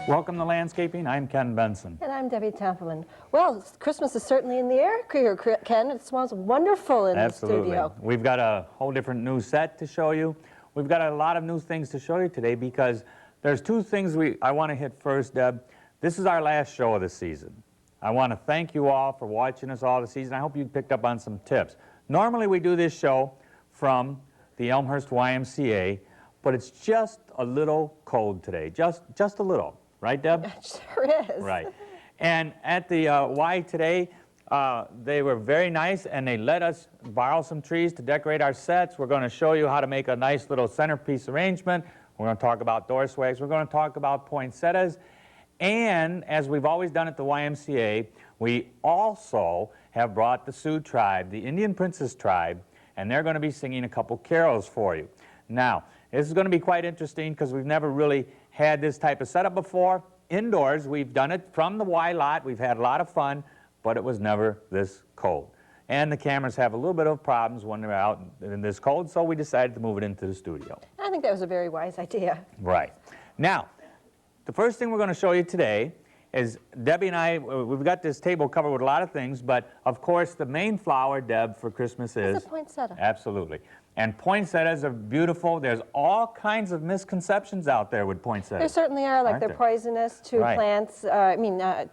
Welcome to Landscaping. I'm Ken Benson. And I'm Debbie Templeman. Well, Christmas is certainly in the air here, Ken. It smells wonderful in the studio. We've got a whole different new set to show you. We've got a lot of new things to show you today because there's two things I want to hit first, Deb. This is our last show of the season. I want to thank you all for watching us all the season. I hope you picked up on some tips. Normally we do this show from the Elmhurst YMCA, but it's just a little cold today, just a little. Right, Deb? It sure is. Right. And at the Y today, they were very nice, and they let us borrow some trees to decorate our sets. We're going to show you how to make a nice little centerpiece arrangement. We're going to talk about door swags. We're going to talk about poinsettias. And as we've always done at the YMCA, we also have brought the Sioux tribe, the Indian Princess tribe, and they're going to be singing a couple carols for you. Now, this is going to be quite interesting because we've never really had this type of setup before. Indoors, we've done it from the Y lot. We've had a lot of fun, but it was never this cold. And the cameras have a little bit of problems when they're out in this cold, so we decided to move it into the studio. I think that was a very wise idea. Right. Now, the first thing we're going to show you today is Debbie and I, we've got this table covered with a lot of things, but of course the main flower, Deb, for Christmas is... It's a poinsettia. Absolutely. And poinsettias are beautiful. There's all kinds of misconceptions out there with poinsettias. There certainly are, like they're poisonous to plants, to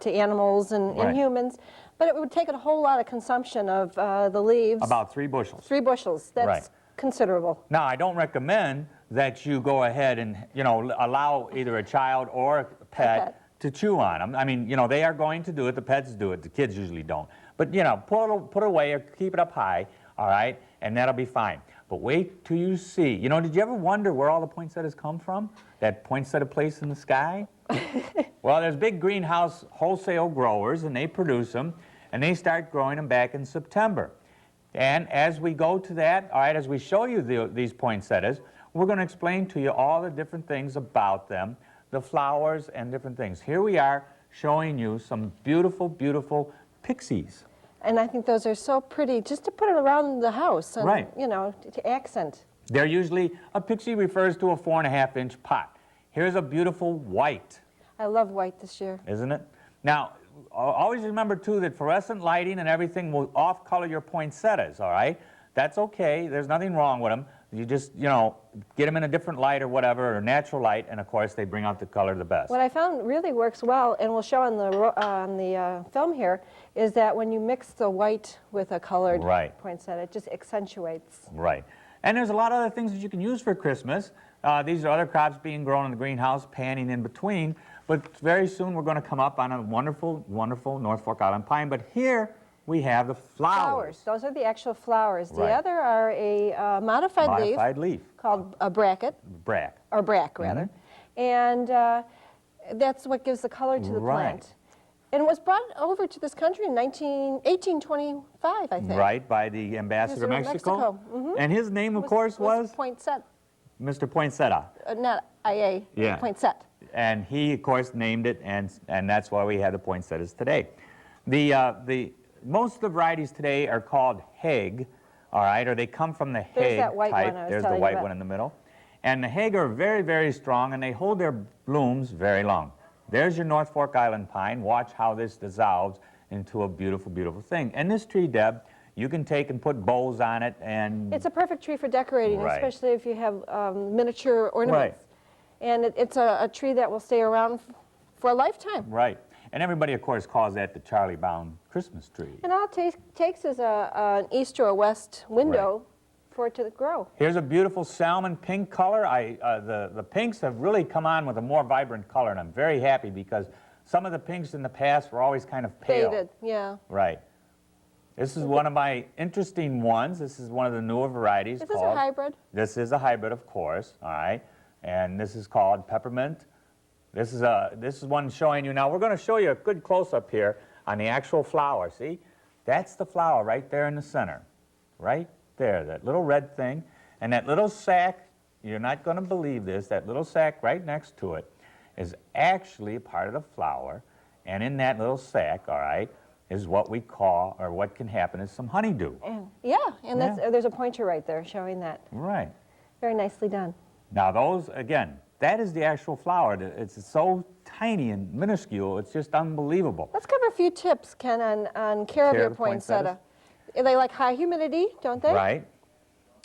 animals and humans. But it would take a whole lot of consumption of the leaves. About 3 bushels. 3 bushels. That's considerable. Now, I don't recommend that you go ahead and, allow either a child or a pet to chew on them. I mean, they are going to do it. The pets do it. The kids usually don't. But, put it away or keep it up high, all right, and that'll be fine. But wait till you see. Did you ever wonder where all the poinsettias come from? That poinsettia place in the sky? Well, there's big greenhouse wholesale growers, and they produce them, and they start growing them back in September. And as we go to that, all right, as we show you these poinsettias, we're going to explain to you all the different things about them, the flowers and different things. Here we are showing you some beautiful, beautiful pixies. And I think those are so pretty, just to put it around the house, and, to accent. They're usually, a pixie refers to a 4.5-inch pot. Here's a beautiful white. I love white this year. Isn't it? Now, always remember, too, that fluorescent lighting and everything will off-color your poinsettias, all right? That's okay. There's nothing wrong with them. You just, get them in a different light or whatever, or natural light, and, of course, they bring out the color the best. What I found really works well, and we'll show on the film here, is that when you mix the white with a colored poinsettia, it just accentuates. Right. And there's a lot of other things that you can use for Christmas. These are other crops being grown in the greenhouse, panning in between. But very soon we're going to come up on a wonderful, wonderful North Fork Island pine. But here we have the flowers. Those are the actual flowers. The other are a modified leaf called a bracket. Or brack, rather. And that's what gives the color to the plant. And it was brought over to this country in 1825, I think. Right, by the ambassador of Mexico. And his name, of course, was? Poinsettia. Mr. Poinsettia. Not IA, Poinsettia. And he, of course, named it, and that's why we have the poinsettias today. Most of the varieties today are called Hague, all right, or they come from the Hague type. There's the white one in the middle. And the Hague are very, very strong, and they hold their blooms very long. There's your North Fork Island pine. Watch how this dissolves into a beautiful, beautiful thing. And this tree, Deb, you can take and put bows on it, and... It's a perfect tree for decorating, especially if you have miniature ornaments. And it's a tree that will stay around for a lifetime. Right. And everybody, of course, calls that the Charlie Brown Christmas tree. And all it takes is an east or a west window for it to grow. Here's a beautiful salmon pink color. The pinks have really come on with a more vibrant color, and I'm very happy because some of the pinks in the past were always kind of pale. Faded, yeah. Right. This is one of my interesting ones. This is one of the newer varieties. Is this a hybrid? This is a hybrid, of course, all right. And this is called peppermint. This is one showing you. Now, we're going to show you a good close-up here on the actual flower. See? That's the flower right there in the center. Right there, that little red thing. And that little sac, you're not going to believe this, that little sac right next to it is actually part of the flower. And in that little sac, all right, is what we call, or what can happen is some honeydew. And there's a pointer right there showing that. Right. Very nicely done. Now those, again, that is the actual flower. It's so tiny and minuscule, it's just unbelievable. Let's cover a few tips, Ken, on care of your poinsettia. They like high humidity, don't they? Right.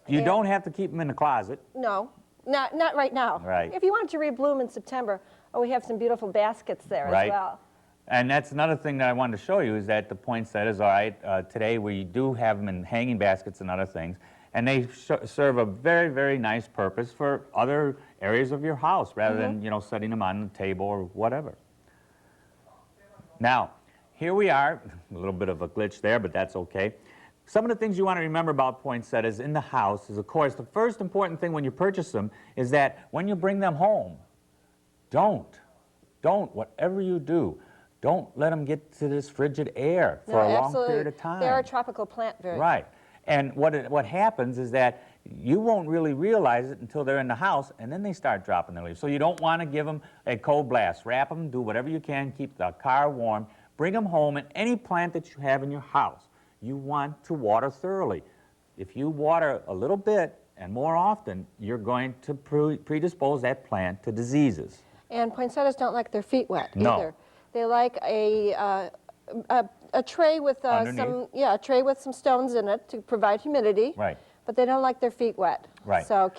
You don't have to keep them in the closet. No, not right now. Right. If you wanted to rebloom in September, we have some beautiful baskets there as well. And that's another thing that I wanted to show you is that the poinsettias, all right, today we do have them in hanging baskets and other things, and they serve a very, very nice purpose for other areas of your house rather than, you know, setting them on the table or whatever. Now, here we are, a little bit of a glitch there, but that's okay. Some of the things you want to remember about poinsettias in the house is, of course, the first important thing when you purchase them is that when you bring them home, whatever you do, don't let them get to this frigid air for a long period of time. They're a tropical plant, Right. And what happens is that you won't really realize it until they're in the house, and then they start dropping their leaves. So you don't want to give them a cold blast. Wrap them, do whatever you can, keep the car warm. Bring them home, and any plant that you have in your house, you want to water thoroughly. If you water a little bit and more often, you're going to predispose that plant to diseases. And poinsettias don't like their feet wet either. They like a tray with some stones in it to provide humidity. Right. But they don't like their feet wet. Right. So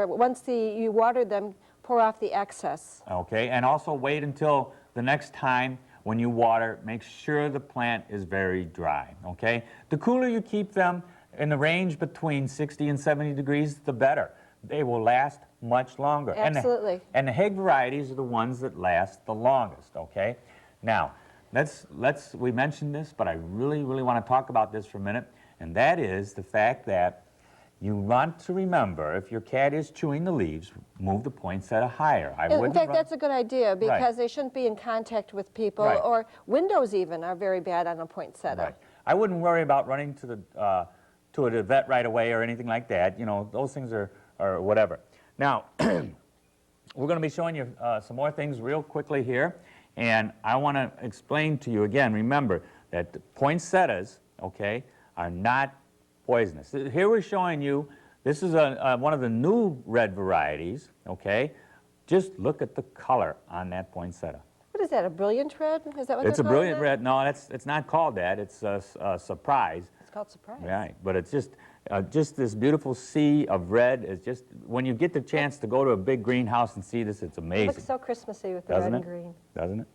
once you water them, pour off the excess. Okay, and also wait until the next time when you water, make sure the plant is very dry, okay? The cooler you keep them in the range between 60 and 70 degrees, the better. They will last much longer. Absolutely. And the Hague varieties are the ones that last the longest, okay? Now, we mentioned this, but I really, really want to talk about this for a minute, and that is the fact that you want to remember, if your cat is chewing the leaves, move the poinsettia higher. In fact, that's a good idea because they shouldn't be in contact with people, or windows even are very bad on a poinsettia. Right. I wouldn't worry about running to the vet right away or anything like that. You know, those things are whatever. Now, we're going to be showing you some more things real quickly here, and I want to explain to you again, remember that the poinsettias, okay, are not poisonous. Here we're showing you, this is one of the new red varieties, okay? Just look at the color on that poinsettia. What is that, a brilliant red? Is that what it's a brilliant red? No, it's not called that. It's a surprise. It's called surprise. Right, but it's just this beautiful sea of red. It's just, when you get the chance to go to a big greenhouse and see this, it's amazing. It looks so Christmassy with the red and green. Doesn't it?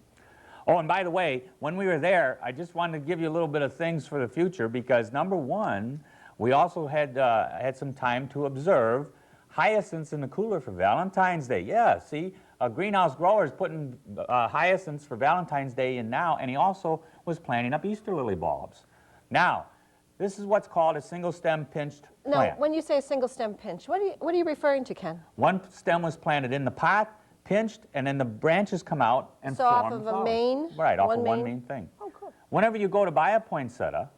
Oh, and by the way, when we were there, I just wanted to give you a little bit of things for the future because, number one, we also had some time to observe hyacinths in the cooler for Valentine's Day. Yeah, see, a greenhouse grower is putting hyacinths for Valentine's Day in now, and he also was planting up Easter lily bulbs. Now, this is what's called a single stem pinched plant. Now, when you say single stem pinch, what are you referring to, Ken? One stem was planted in the pot, pinched, and then the branches come out and form off of flowers. A main? Right, off of one main thing. Oh, cool. Whenever you go to buy a poinsettia,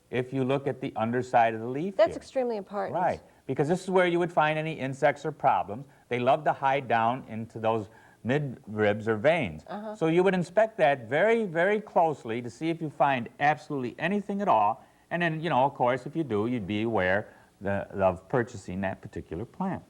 if you look at the underside of the leaf That's extremely important. Right, because this is where you would find any insects or problems. They love to hide down into those mid-ribs or veins. So you would inspect that very, very closely to see if you find absolutely anything at all. And then, you know, of course, if you do, you'd be aware of purchasing that particular plant.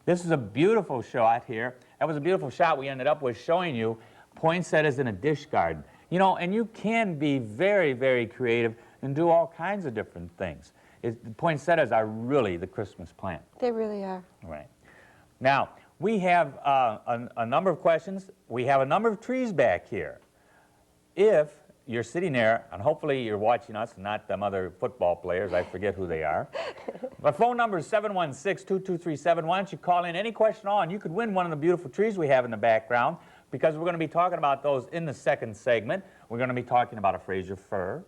This is a beautiful shot here. That was a beautiful shot we ended up with showing you poinsettias in a dish garden. You know, and you can be very, very creative and do all kinds of different things. Poinsettias are really the Christmas plant. They really are. Right. Now, we have a number of questions. We have a number of trees back here. If you're sitting there, and hopefully you're watching us, not them other football players, I forget who they are. My phone number is 716-2237. Why don't you call in any question on? You could win one of the beautiful trees we have in the background, because we're going to be talking about those in the second segment. We're going to be talking about a Fraser fir.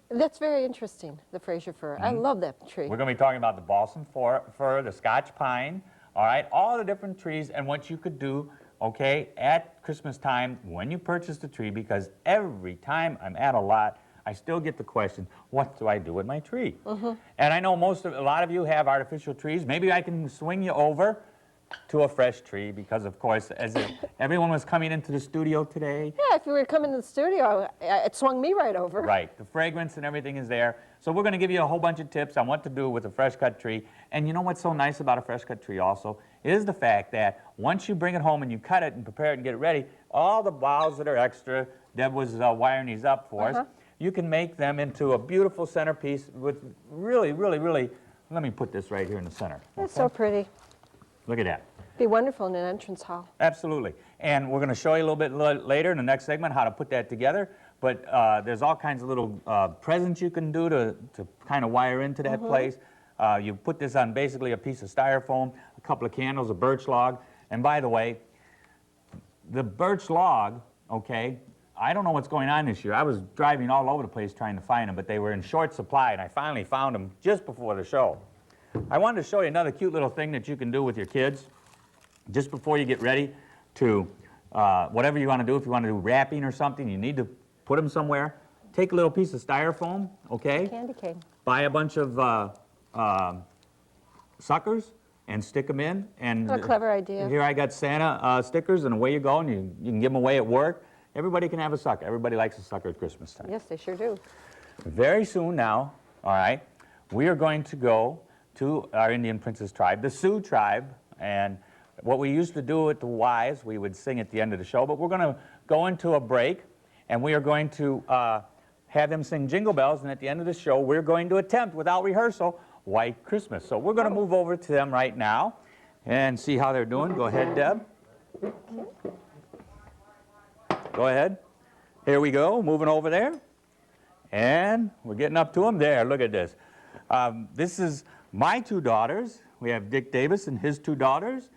That's very interesting, the Fraser fir. I love that tree. We're going to be talking about the balsam fir, the Scotch pine, all right, all the different trees and what you could do, okay, at Christmas time when you purchase the tree, because every time I'm at a lot, I still get the question, what do I do with my tree? And I know a lot of you have artificial trees. Maybe I can swing you over to a fresh tree, because of course, as everyone was coming into the studio today. Yeah, if you were coming to the studio, it swung me right over. Right, the fragrance and everything is there. So we're going to give you a whole bunch of tips on what to do with a fresh cut tree. And you know what's so nice about a fresh cut tree also is the fact that once you bring it home and you cut it and prepare it and get it ready, all the boughs that are extra, Deb was wiring these up for us, you can make them into a beautiful centerpiece with really, really, really, let me put this right here in the center. That's so pretty. Look at that. Be wonderful in an entrance hall. Absolutely. And we're going to show you a little bit later in the next segment how to put that together. But there's all kinds of little presents you can do to kind of wire into that place. You put this on basically a piece of styrofoam, a couple of candles, a birch log. And by the way, the birch log, okay, I don't know what's going on this year. I was driving all over the place trying to find them, but they were in short supply, and I finally found them just before the show. I wanted to show you another cute little thing that you can do with your kids just before you get ready to whatever you want to do. If you want to do wrapping or something, you need to put them somewhere. Take a little piece of styrofoam, okay? Candy cane. Buy a bunch of suckers and stick them in. And what a clever idea. Here I got Santa stickers, and away you go, and you can give them away at work. Everybody can have a sucker. Everybody likes a sucker at Christmas time. Yes, they sure do. Very soon now, all right, we are going to go to our Indian Princess tribe, the Sioux tribe, and what we used to do at the Y's, we would sing at the end of the show, but we're going to go into a break, and we are going to have them sing Jingle Bells, and at the end of the show, we're going to attempt, without rehearsal, White Christmas. So we're going to move over to them right now and see how they're doing. Go ahead, Deb. Go ahead. Here we go, moving over there. And we're getting up to them. There, look at this. This is my two daughters. We have Dick Davis and his two daughters.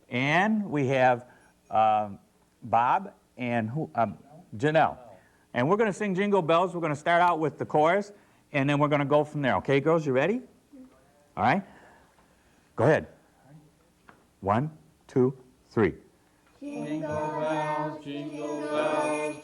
And we have Bob and Janelle. And we're going to sing Jingle Bells. We're going to start out with the chorus, and then we're going to go from there. Okay, girls, you ready? All right. Go ahead. 1, 2, 3. Jingle bells,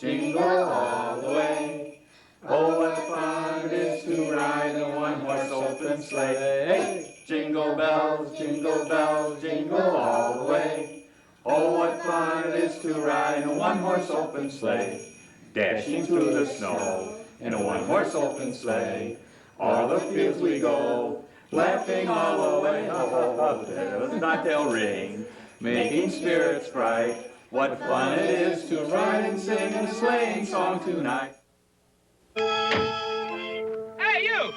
jingle all the way. Oh, what fun it is to ride in a one-horse open sleigh. Jingle bells, jingle all the way. Oh, what fun it is to ride in a one-horse open sleigh. Dashing through the snow in a one-horse open sleigh. All the fields we go, laughing all the way. Ho, ho, ho, there the bell ring, making spirits bright. What fun it is to ride and sing a sleighing song tonight. Hey, you!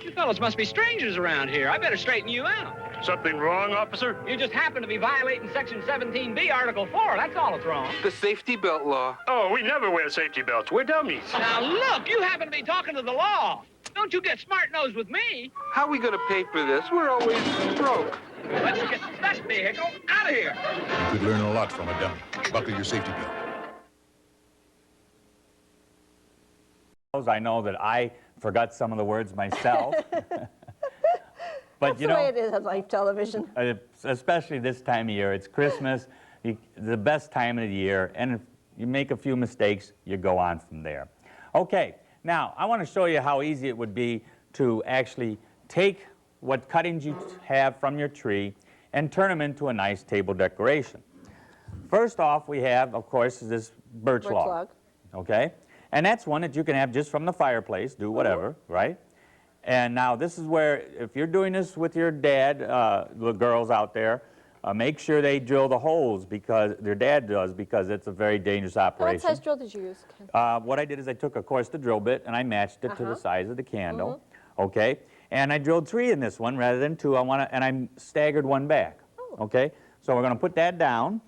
You fellas must be strangers around here. I better straighten you out. Something wrong, officer? You just happen to be violating Section 17B, Article 4. That's all that's wrong. The safety belt law. Oh, we never wear safety belts. We're dummies. Now, look, you happen to be talking to the law. Don't you get smart-nosed with me. How are we going to pay for this? We're always broke. Let's get that vehicle out of here. You could learn a lot from a dummy. Buckle your safety belt. I know that I forgot some of the words myself. But That's the way it is on live television. Especially this time of year. It's Christmas, the best time of the year, and if you make a few mistakes, you go on from there. Okay, now I want to show you how easy it would be to actually take what cuttings you have from your tree and turn them into a nice table decoration. First off, we have, of course, this birch log. Okay? And that's one that you can have just from the fireplace, do whatever, right? And now this is where, if you're doing this with your dad, the girls out there, make sure they drill the holes, because their dad does, because it's a very dangerous operation. What size drill did you use, Ken? What I did is I took, of course, the drill bit, and I matched it to the size of the candle, okay? And I drilled 3 in this one rather than 2, and I staggered one back, okay? So we're going to put that down,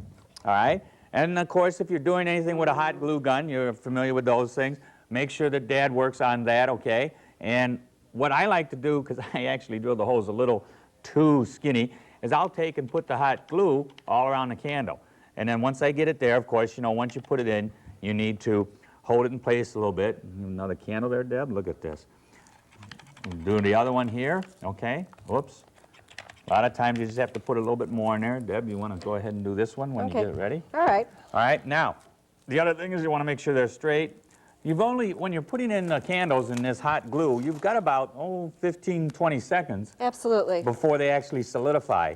all right? And, of course, if you're doing anything with a hot glue gun, you're familiar with those things, make sure that Dad works on that, okay? And what I like to do, because I actually drilled the holes a little too skinny, is I'll take and put the hot glue all around the candle. And then once I get it there, of course, you know, once you put it in, you need to hold it in place a little bit. Another candle there, Deb, look at this. Do the other one here, okay? Whoops. A lot of times you just have to put a little bit more in there. Deb, you want to go ahead and do this one when you get it ready? All right. All right, now, the other thing is you want to make sure they're straight. You've only, when you're putting in the candles in this hot glue, you've got about, 15, 20 seconds Absolutely. before they actually solidify.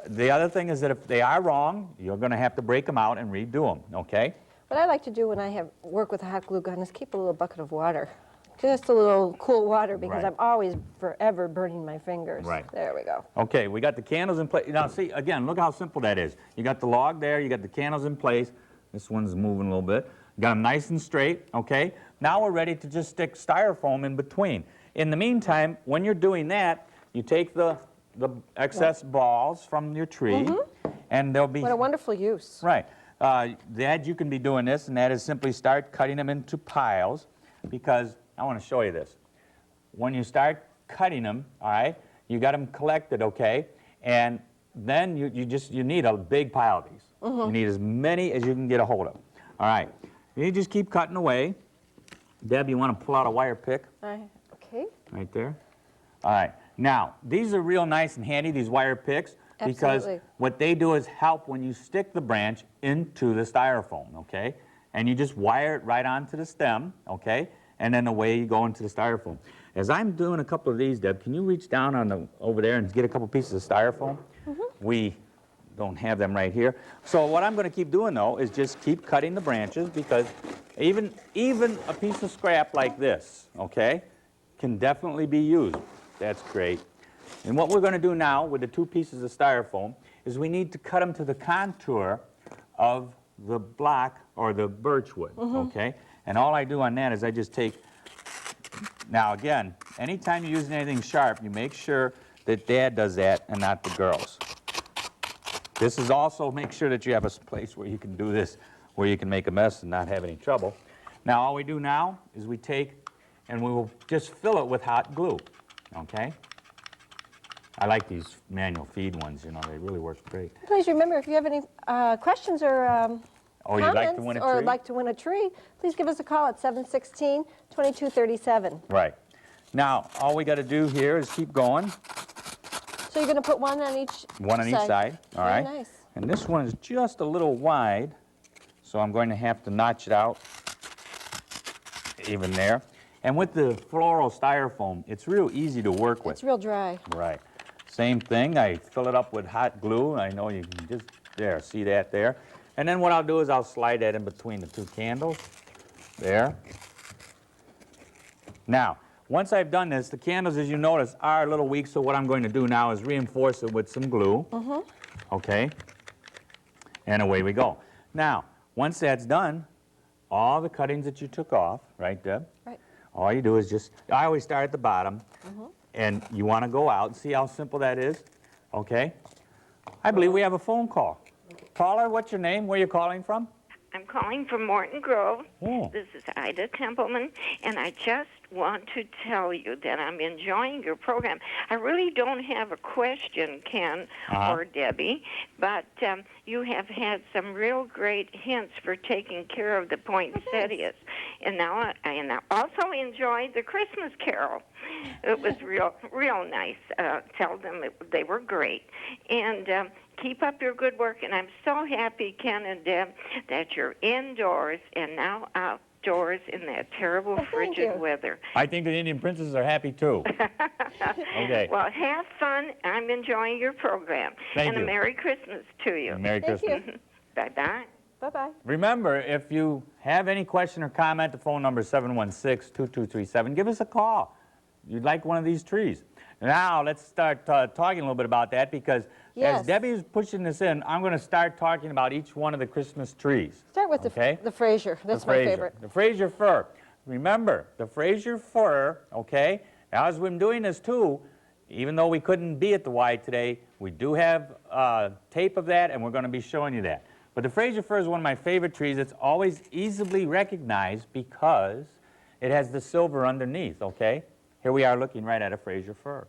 The other thing is that if they are wrong, you're going to have to break them out and redo them, okay? What I like to do when I work with a hot glue gun is keep a little bucket of water. Just a little cool water because Right. I'm always forever burning my fingers. Right. There we go. Okay, we got the candles in place. Now, see, again, look how simple that is. You got the log there, you got the candles in place. This one's moving a little bit. Got them nice and straight, okay? Now we're ready to just stick styrofoam in between. In the meantime, when you're doing that, you take the excess balls from your tree, and they'll be... What a wonderful use. Right. That you can be doing this, and that is simply start cutting them into piles, because I want to show you this. When you start cutting them, all right, you got them collected, okay, and then you need a big pile of these. You need as many as you can get a hold of. All right. You just keep cutting away. Deb, you want to pull out a wire pick? Okay. Right there. All right. Now, these are real nice and handy, these wire picks, because Absolutely. what they do is help when you stick the branch into the styrofoam, okay? And you just wire it right onto the stem, okay? And then away you go into the styrofoam. As I'm doing a couple of these, Deb, can you reach down on over there and get a couple pieces of styrofoam? We don't have them right here. So what I'm going to keep doing, though, is just keep cutting the branches, because even a piece of scrap like this, okay, can definitely be used. That's great. And what we're going to do now with the two pieces of styrofoam is we need to cut them to the contour of the block or the birch wood, okay? And all I do on that is I just take... Now, again, anytime you're using anything sharp, you make sure that Dad does that and not the girls. This is also make sure that you have a place where you can do this, where you can make a mess and not have any trouble. Now, all we do now is we take and we will just fill it with hot glue, okay? I like these manual feed ones, you know, they really work great. Please remember, if you have any questions or Oh, you'd like to comments win a or tree? like to win a tree, please give us a call at 716-2237. Right. Now, all we got to do here is keep going. So you're going to put one on each side. One on each side, all Very right? nice. And this one is just a little wide, so I'm going to have to notch it out even there. And with the floral styrofoam, it's real easy to work with. It's real dry. Right. Same thing, I fill it up with hot glue. I know you can just, there, see that there. And then what I'll do is I'll slide that in between the two candles. There. Now, once I've done this, the candles, as you notice, are a little weak, so what I'm going to do now is reinforce it with some glue. Okay? And away we go. Now, once that's done, all the cuttings that you took off, right, Deb? Right. All you do is just, I always start at the bottom, and you want to go out. See how simple that is? Okay? I believe we have a phone call. Caller, what's your name? Where are you calling from? I'm calling from Morton Grove. Oh. This is Ida Templeman, and I just want to tell you that I'm enjoying your program. I really don't have a question, Ken or Debbie, but you have had some real great hints for taking care of the poinsettias. And now I also enjoyed the Christmas Carol. It was real nice. Tell them they were great. And keep up your good work, and I'm so happy, Ken and Deb, that you're indoors and now outdoors in that terrible frigid weather. I think the Indian princesses are happy, too. Okay. Well, have fun. I'm enjoying your program. Thank and you. a Merry Christmas to you. Merry Christmas. Bye-bye. Bye-bye. Remember, if you have any question or comment, the phone number is 716-2237. Give us a call. You'd like one of these trees. Now, let's start talking a little bit about that, because as Debbie's pushing this in, I'm going to start talking about each one of the Christmas trees. Start with the Fraser. That's my favorite. The Fraser fir. Remember, the Fraser fir, okay, as we're doing this too, even though we couldn't be at the Y today, we do have tape of that, and we're going to be showing you that. But the Fraser fir is one of my favorite trees. It's always easily recognized because it has the silver underneath, okay? Here we are looking right at a Fraser fir,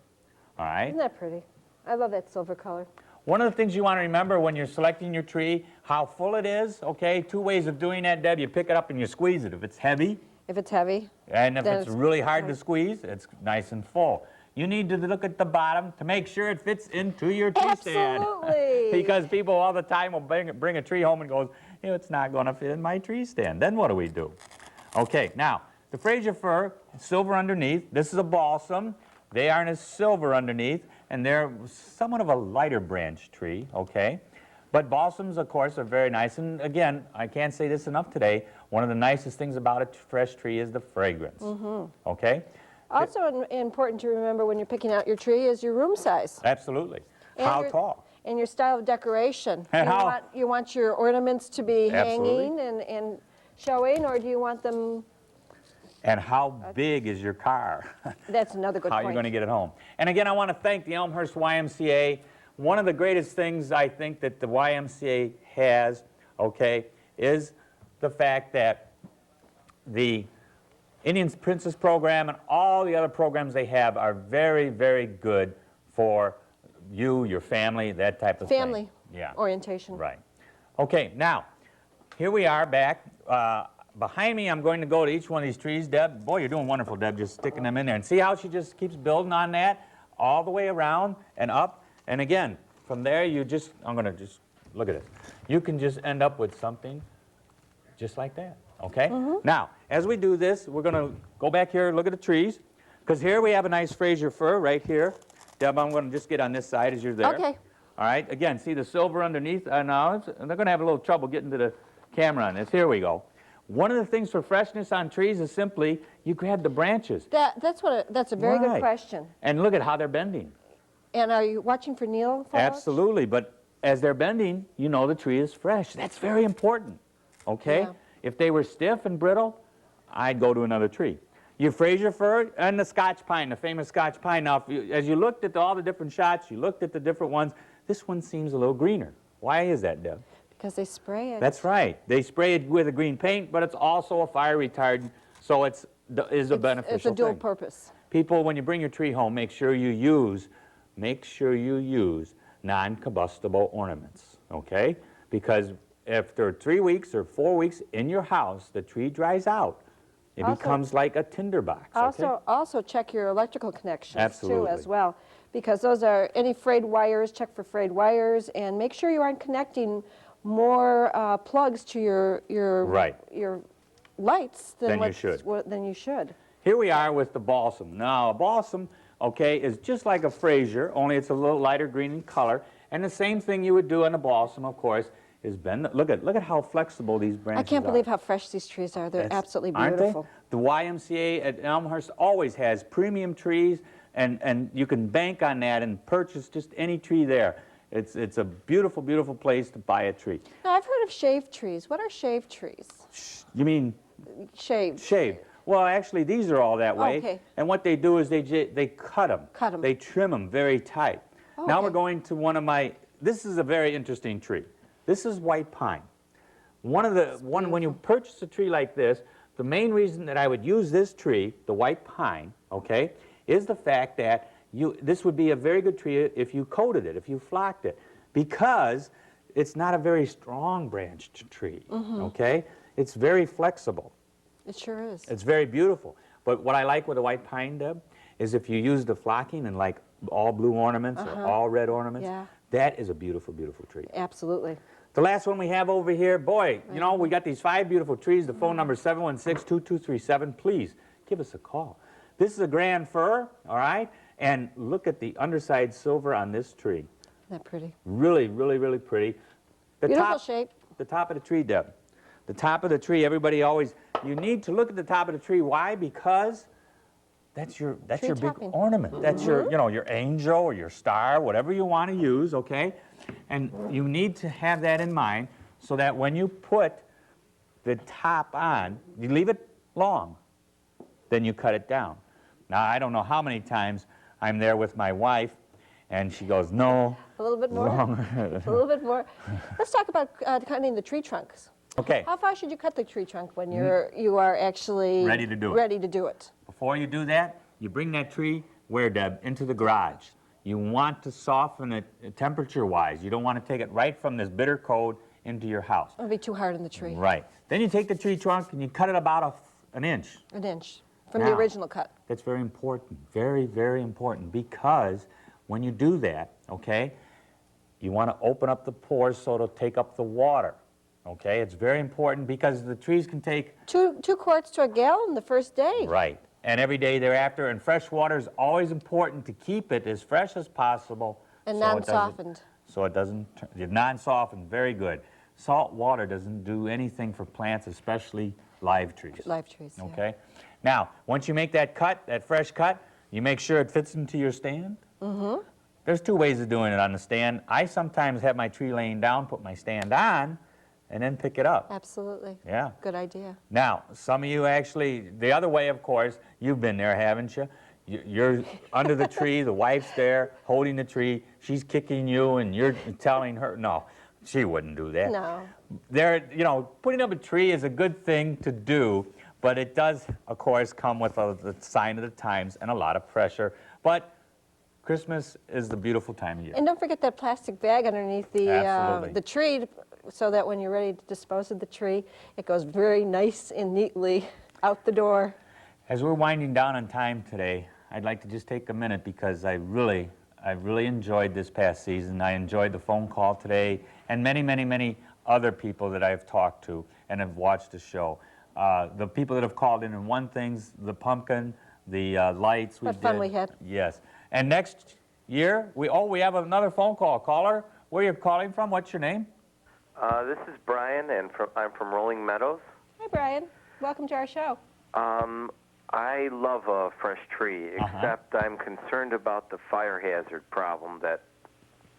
all right? Isn't that pretty? I love that silver color. One of the things you want to remember when you're selecting your tree, how full it is, okay? Two ways of doing that, Deb. You pick it up and you squeeze it. If it's heavy. If it's heavy. And if it's really hard to squeeze, it's nice and full. You need to look at the bottom to make sure it fits into your tree stand. Absolutely. Because people all the time will bring a tree home and goes, it's not going to fit in my tree stand. Then what do we do? Okay, now, the Fraser fir, silver underneath. This is a balsam. They are in a silver underneath, and they're somewhat of a lighter branch tree, okay? But balsams, of course, are very nice. And again, I can't say this enough today, One of the nicest things about a fresh tree is the fragrance. Okay? Also important to remember when you're picking out your tree is your room size. Absolutely. And How tall? And your style of decoration. And You want your ornaments to be Absolutely. hanging and showing, or do you want them... And how big is your car? That's another good How point. you're going to get it home. And again, I want to thank the Elmhurst YMCA. One of the greatest things I think that the YMCA has, okay, is the fact that the Indian Princess program and all the other programs they have are very, very good for you, your family, that type of Family thing. orientation. Right. Okay, now, here we are back. Behind me, I'm going to go to each one of these trees. Deb, boy, you're doing wonderful, Deb, just sticking them in there. And see how she just keeps building on that all the way around and up. And again, from there, you just, I'm going to just, look at it. You can just end up with something just like that, okay? Now, as we do this, we're going to go back here, look at the trees, because here we have a nice Fraser fir right here. Deb, I'm going to just get on this side as you're there. Okay. All right, again, see the silver underneath? Now, they're going to have a little trouble getting to the camera on this. Here we go. One of the things for freshness on trees is simply you grab the branches. That's a very good question. And look at how they're bending. And are you watching for needle foliage? Absolutely, but as they're bending, you know the tree is fresh. That's very important, okay? Yeah. If they were stiff and brittle, I'd go to another tree. Your Fraser fir and the Scotch pine, the famous Scotch pine. Now, as you looked at all the different shots, you looked at the different ones, this one seems a little greener. Why is that, Deb? Because they spray it. That's right. They spray it with a green paint, but it's also a fire retardant, so it's a beneficial It's a dual thing. purpose. People, when you bring your tree home, make sure you use non-combustible ornaments, okay? Because after 3 weeks or 4 weeks in your house, the tree dries out. It becomes like a tinderbox, okay? Also check your electrical connections Absolutely. too as well, because those are any frayed wires. Check for frayed wires, and make sure you aren't connecting more plugs to your lights than you should. Here we are with the balsam. Now, a balsam, okay, is just like a Fraser, only it's a little lighter green in color. And the same thing you would do on a balsam, of course, is bend. Look at how flexible these branches are. I can't believe how fresh these trees are. They're absolutely beautiful. Aren't they? The YMCA at Elmhurst always has premium trees, and you can bank on that and purchase just any tree there. It's a beautiful, beautiful place to buy a tree. Now, I've heard of shaved trees. What are shaved trees? You mean? Shaved. Shaved. Well, actually, these are all that way. Okay. And what they do is they cut them. Cut them. They trim them very tight. Okay. Now we're going to one of my, this is a very interesting tree. This is white pine. When you purchase a tree like this, the main reason that I would use this tree, the white pine, okay, is the fact that this would be a very good tree if you coated it, if you flocked it, because it's not a very strong branched tree, okay? It's very flexible. It sure is. It's very beautiful. But what I like with a white pine, Deb, is if you use the flocking and like all blue ornaments or all red ornaments, that is a beautiful, beautiful tree. Absolutely. The last one we have over here, boy, you know, we got these 5 beautiful trees. The phone number is 716-2237. Please give us a call. This is a grand fir, all right? And look at the underside silver on this tree. Isn't that pretty? Really, really, really pretty. Beautiful shape. The top of the tree, Deb. The top of the tree, everybody always, you need to look at the top of the tree. Why? Because that's your big ornament. That's your, you know, your angel or your star, whatever you want to use, okay? And you need to have that in mind so that when you put the top on, you leave it long, then you cut it down. Now, I don't know how many times I'm there with my wife, and she goes, no. A little bit more? A little bit more. Let's talk about cutting the tree trunks. Okay. How far should you cut the tree trunk when you are actually ready to do it? Before you do that, you bring that tree, where, Deb? Into the garage. You want to soften it temperature-wise. You don't want to take it right from this bitter cold into your house. It would be too hard on the tree. Right. Then you take the tree trunk and you cut it about an inch. An inch from the original cut. That's very important. Very, very important, because when you do that, okay, you want to open up the pores so it'll take up the water. Okay, it's very important because the trees can take 2 quarts to a gallon the first day. Right, and every day thereafter. And fresh water is always important to keep it as fresh as possible. And non-softened. So it doesn't, non-softened, very good. Salt water doesn't do anything for plants, especially live trees. Live trees, yeah. Okay? Now, once you make that cut, that fresh cut, you make sure it fits into your stand. Mm-hmm. There's two ways of doing it on the stand. I sometimes have my tree laying down, put my stand on, and then pick it up. Absolutely. Yeah. Good idea. Now, some of you actually, the other way, of course, you've been there, haven't you? You're under the tree, the wife's there, holding the tree, she's kicking you, and you're telling her, no, she wouldn't do that. No. You know, putting up a tree is a good thing to do, but it does, of course, come with the sign of the times and a lot of pressure. But Christmas is the beautiful time of year. And don't forget that plastic bag underneath Absolutely. the tree, so that when you're ready to dispose of the tree, it goes very nice and neatly out the door. As we're winding down on time today, I'd like to just take a minute because I really enjoyed this past season. I enjoyed the phone call today and many, many, many other people that I've talked to and have watched the show. The people that have called in and won things, the pumpkin, the lights we did. What fun we had. Yes. And next year, we have another phone call. Caller, where are you calling from? What's your name? This is Brian, and I'm from Rolling Meadows. Hi, Brian. Welcome to our show. I love a fresh tree, except I'm concerned about the fire hazard problem that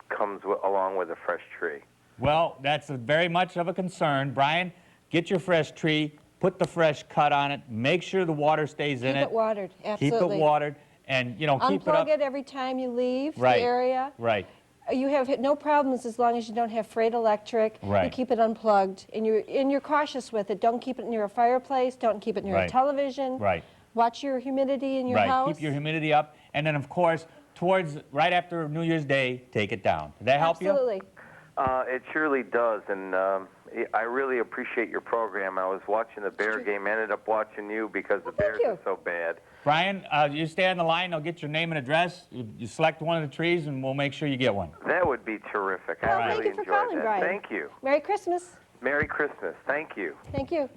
comes along with a fresh tree. Well, that's very much of a concern. Brian, get your fresh tree, put the fresh cut on it, make sure the water stays in it. Keep it watered, absolutely. Keep it watered, and, you know, keep it up. Unplug it every time you leave the Right. area. Right. You have no problems as long as you don't have frayed electric. Right. You keep it unplugged, and you're cautious with it. Don't keep it near a fireplace. Don't keep it near a Right. television. Right. Watch your humidity in your Right. house. Keep your humidity up, and then, of course, right after New Year's Day, take it down. Did that help you? Absolutely. It surely does, and I really appreciate your program. I was watching the Bear game, ended up watching you because the Bears are so bad. Brian, you stay on the line. I'll get your name and address. You select one of the trees, and we'll make sure you get one. That would be terrific. Well, I thank really you for enjoyed calling, that. Brian. Thank you. Merry Christmas. Merry Christmas. Thank you. Thank you.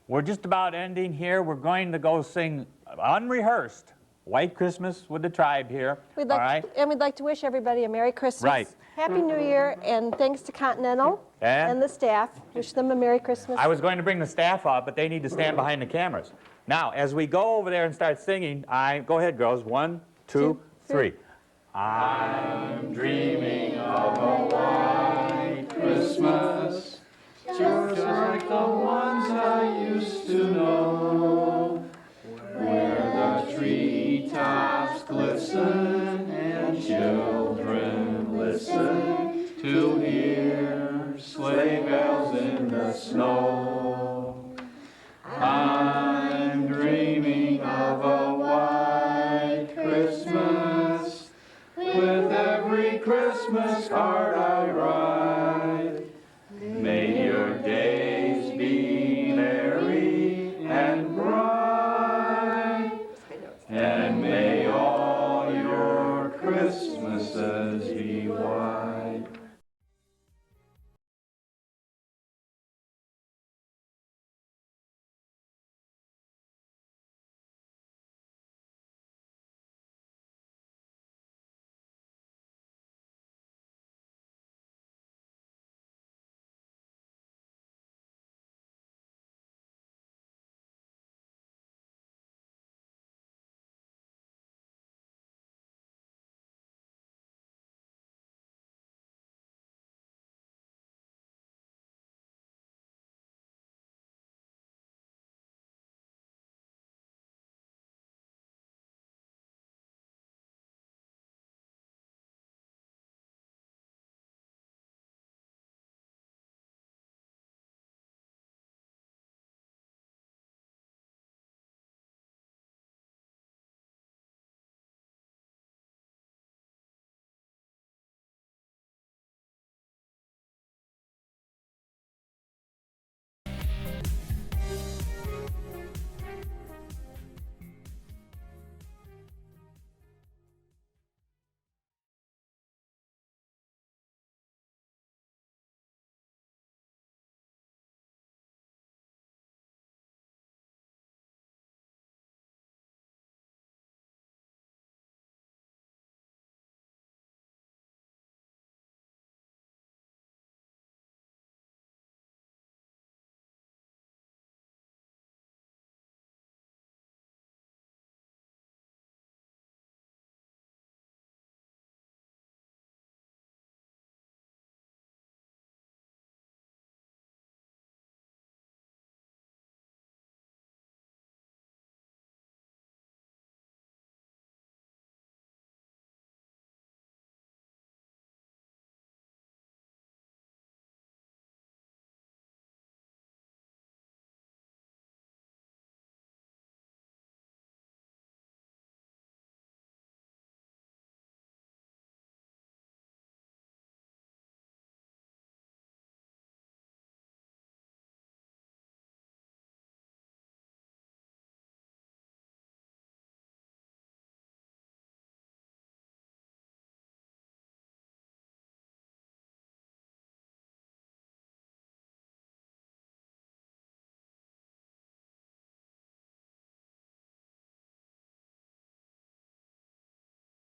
We're just about ending here. We're going to go sing unrehearsed White Christmas with the tribe here. We'd like and we'd like to wish everybody a Merry Christmas. Right. Happy New Year, and thanks to Continental and the staff. Wish them a Merry Christmas. I was going to bring the staff up, but they need to stand behind the cameras. Now, as we go over there and start singing, go ahead, girls. 1, 2, 3. I'm dreaming of a white Christmas, just like the ones I used to know, where the treetops glisten and children listen to hear sleigh bells in the snow. I'm dreaming of a white Christmas, with every Christmas card